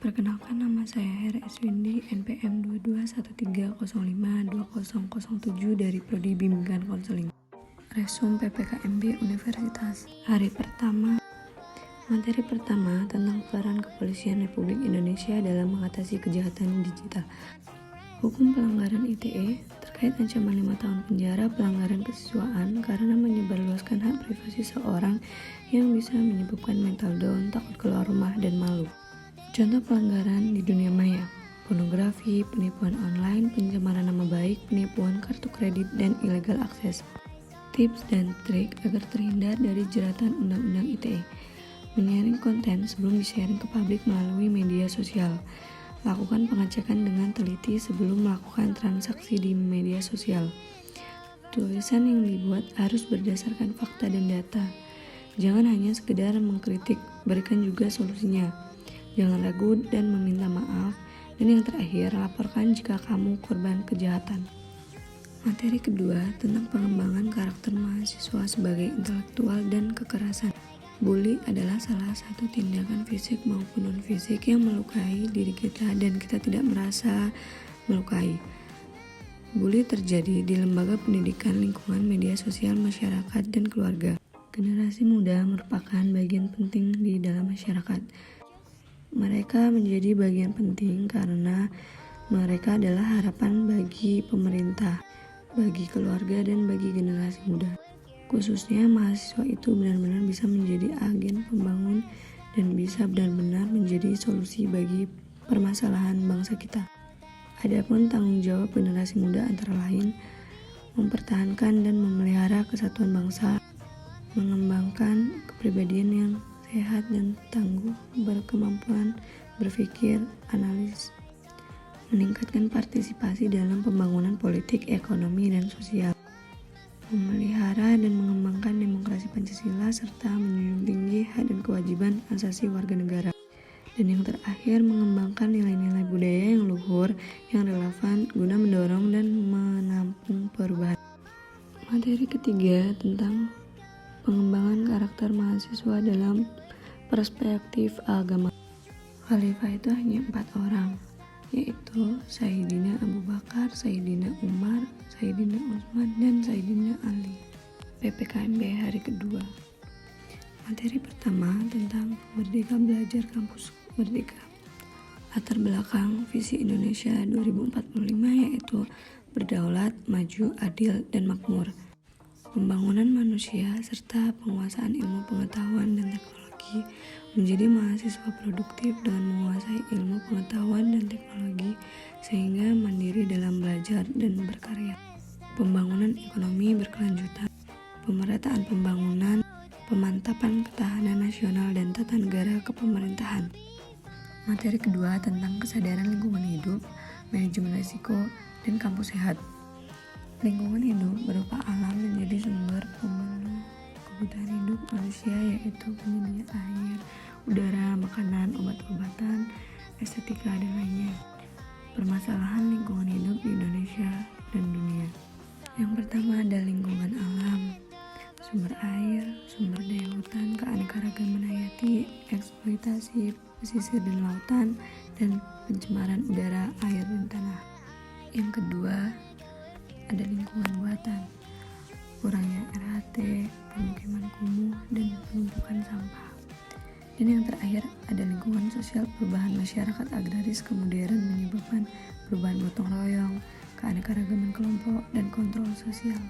Perkenalkan, nama saya Hera Eswindi, NPM 2213052007 dari Prodi Bimbingan Konseling. Resum PPKMB Universitas. Hari pertama. Materi pertama tentang peran Kepolisian Republik Indonesia dalam mengatasi kejahatan digital. Hukum pelanggaran ITE terkait ancaman 5 tahun penjara pelanggaran kesiswaan karena menyebarluaskan hak privasi seorang yang bisa menyebabkan mental down, takut keluar rumah, dan malu. Contoh pelanggaran di dunia maya: pornografi, penipuan online, pencemaran nama baik, penipuan kartu kredit, dan ilegal akses. Tips dan trik agar terhindar dari jeratan Undang-Undang ITE. Menyaring konten sebelum di-sharing ke publik melalui media sosial. Lakukan pengecekan dengan teliti sebelum melakukan transaksi di media sosial. Tulisan yang dibuat harus berdasarkan fakta dan data. Jangan hanya sekedar mengkritik, berikan juga solusinya. Jangan ragu dan meminta maaf. Dan yang terakhir, laporkan jika kamu korban kejahatan. Materi kedua tentang pengembangan karakter mahasiswa sebagai intelektual dan kekerasan. Bully adalah salah satu tindakan fisik maupun non-fisik yang melukai diri kita dan kita tidak merasa melukai. Bully terjadi di lembaga pendidikan, lingkungan, media sosial, masyarakat, dan keluarga. Generasi muda merupakan bagian penting di dalam masyarakat. Mereka menjadi bagian penting karena mereka adalah harapan bagi pemerintah, bagi keluarga, dan bagi generasi muda. Khususnya mahasiswa itu benar-benar bisa menjadi agen pembangun dan bisa benar-benar menjadi solusi bagi permasalahan bangsa kita. Adapun tanggung jawab generasi muda antara lain mempertahankan dan memelihara kesatuan bangsa, mengembangkan kepribadian yang sehat dan tangguh, berkemampuan berpikir analis, meningkatkan partisipasi dalam pembangunan politik, ekonomi, dan sosial, memelihara dan mengembangkan demokrasi Pancasila, serta menjunjung tinggi hak dan kewajiban asasi warga negara. Dan yang terakhir, mengembangkan nilai-nilai budaya yang luhur, yang relevan guna mendorong dan menampung perubahan. Materi ketiga tentang pengembangan karakter mahasiswa dalam perspektif agama. Khalifah itu hanya 4 orang, yaitu Sayyidina Abu Bakar, Sayyidina Umar, Sayyidina Utsman, dan Sayyidina Ali. PPKMB hari kedua. Materi pertama tentang Merdeka Belajar Kampus Merdeka. Latar belakang visi Indonesia 2045 yaitu berdaulat, maju, adil, dan makmur. Pembangunan manusia serta penguasaan ilmu pengetahuan dan teknologi, menjadi mahasiswa produktif dengan menguasai ilmu pengetahuan dan teknologi sehingga mandiri dalam belajar dan berkarya. Pembangunan ekonomi berkelanjutan, pemerataan pembangunan, pemantapan ketahanan nasional dan tata negara kepemerintahan. Materi kedua tentang kesadaran lingkungan hidup, manajemen risiko, dan kampus sehat. Lingkungan hidup berupa alam menjadi sumber pemenuh kebutuhan hidup manusia, yaitu penyedia air, udara, makanan, obat-obatan, estetika, dan lainnya. Permasalahan lingkungan hidup di Indonesia dan dunia. Yang pertama ada lingkungan alam, sumber air, sumber daya hutan, keanekaragaman hayati, eksploitasi pesisir dan lautan, dan pencemaran udara, air, dan tanah. Yang kedua ada lingkungan buatan, kurangnya RHT, pemukiman kumuh, dan penumpukan sampah. Dan yang terakhir ada lingkungan sosial, perubahan masyarakat agraris ke modern menyebabkan perubahan gotong royong, keanekaragaman kelompok, dan kontrol sosial.